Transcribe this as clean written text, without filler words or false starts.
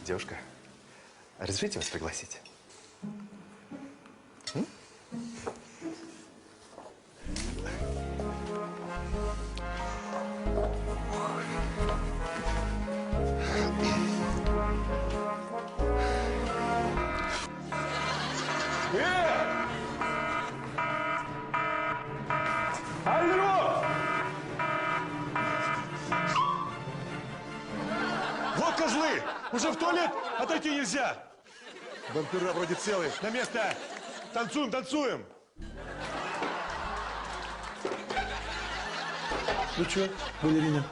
Девушка, разрешите вас пригласить? Алло! Вот козлы! Уже в туалет отойти нельзя! Бампера вроде целые. На место! Танцуем, танцуем! Ну что, балерина,